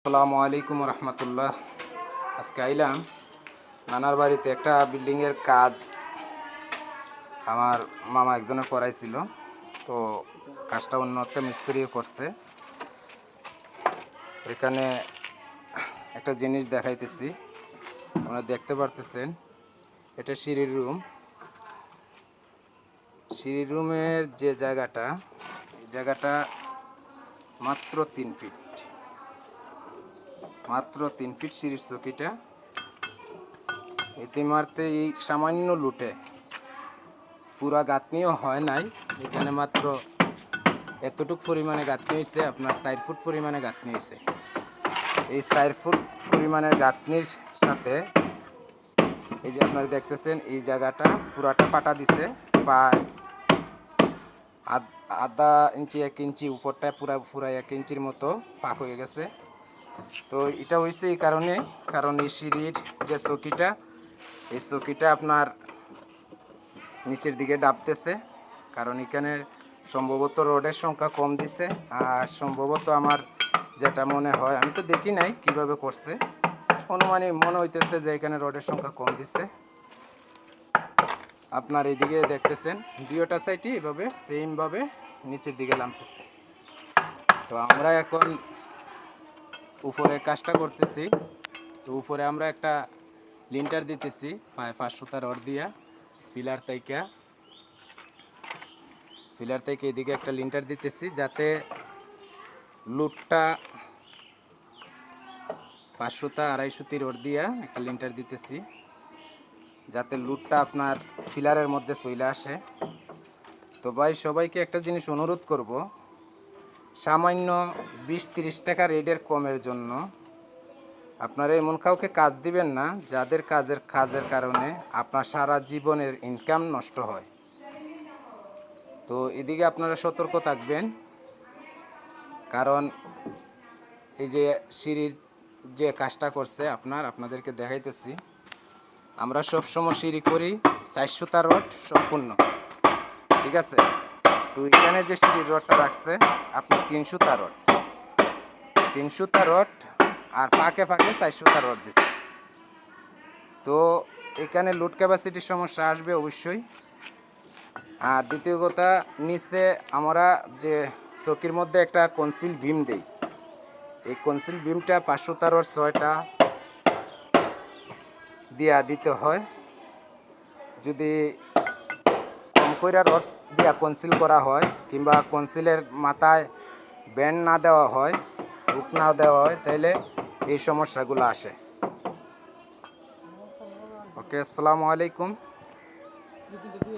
আসসালামু আলাইকুম রহমতুল্লাহ। আজকে আইলাম নানার বাড়িতে একটা বিল্ডিংয়ের কাজ আমার মামা একজনে করাইছিল। তো কাজটা অন্য একটা মিস্ত্রিও করছে। এখানে একটা জিনিস দেখাইতেছি, আপনারা দেখতে পারতেছেন। এটা সিঁড়ির রুম। সিঁড়ির রুমের যে জায়গাটা, এই জায়গাটা মাত্র 3 ফিট, মাত্র 3 ফিট সিঁড়ির চকিটা। এতে মারতে এই সামান্য লুটে, পুরা গাঁথনিও হয় নাই। এখানে মাত্র এতটুক পরিমাণে গাঁথনি হয়েছে, আপনার 4 ফুট পরিমাণে গাঁথনি হয়েছে। এই 4 ফুট পরিমাণের গাঁথনির সাথে এই যে আপনারা দেখতেছেন, এই জায়গাটা পুরাটা ফাটা দিছে। প্রায় আধা ইঞ্চি 1 ইঞ্চি উপরটা পুরা 1 ইঞ্চির মতো ফাঁক হয়ে গেছে। তো এটা হয়েছে এই কারণে, কারণ এই সিঁড়ির যে চকিটা, এই চকিটা আপনার নিচের দিকে ডাবতেছে। কারণ এখানে সম্ভবত রডের সংখ্যা কম দিছে। আর সম্ভবত আমার যেটা মনে হয়, আমি তো দেখি নাই কিভাবে করছে, অনুমানিক মনে হইতেছে যে এখানে রডের সংখ্যা কম দিছে। আপনার এইদিকে দেখতেছেন দুইটা সাইডই এভাবে সেমভাবে নিচের দিকে নামতেছে। তো আমরা এখন উপরে কাজটা করতেছি। তো উপরে আমরা একটা লিন্টার দিতেছি 5 সুতা রড দিয়া, পিলার থেকে এদিকে একটা লিন্টার দিতেছি, যাতে লুটটা 5 সুতা 2.5 সুতি রড দিয়া একটা লিন্টার দিতেছি, যাতে লুটটা আপনার পিলারের মধ্যে চলে আসে। তো ভাই, সবাইকে একটা জিনিস অনুরোধ করব, সামান্য 20-30 টাকা রেটের কমের জন্য আপনারা এমন কাউকে কাজ দিবেন না, যাদের কাজের কারণে আপনার সারা জীবনের ইনকাম নষ্ট হয়। তো এদিকে আপনারা সতর্ক থাকবেন, কারণ এই যে সিঁড়ির যে কাজটা করছে আপনাদেরকে দেখাইতেছি। আমরা সবসময় সিঁড়ি করি 4 সুতা রড সম্পূর্ণ, ঠিক আছে। তো এখানে যে সিঁড়ির রডটা রাখছে আপনি 3 সুতা রড, আর ফাঁকে 4 সুতা রড দিচ্ছে। তো এখানে লোড ক্যাপাসিটির সমস্যা আসবে অবশ্যই। আর দ্বিতীয় কথা, নিচে আমরা যে চকির মধ্যে একটা কনসিল বিম দেই, এই কনসিল বিমটা 5 সুতা রড 6টা দিয়া দিতে হয়। যদি কম কইরা রড দিয়া কনসিল করা হয়, কিংবা কনসিলের মাথায় ব্যান্ড না দেওয়া হয়, হুক না দেওয়া হয়, তাহলে এই সমস্যাগুলো আসে। ওকে, আসসালামু আলাইকুম।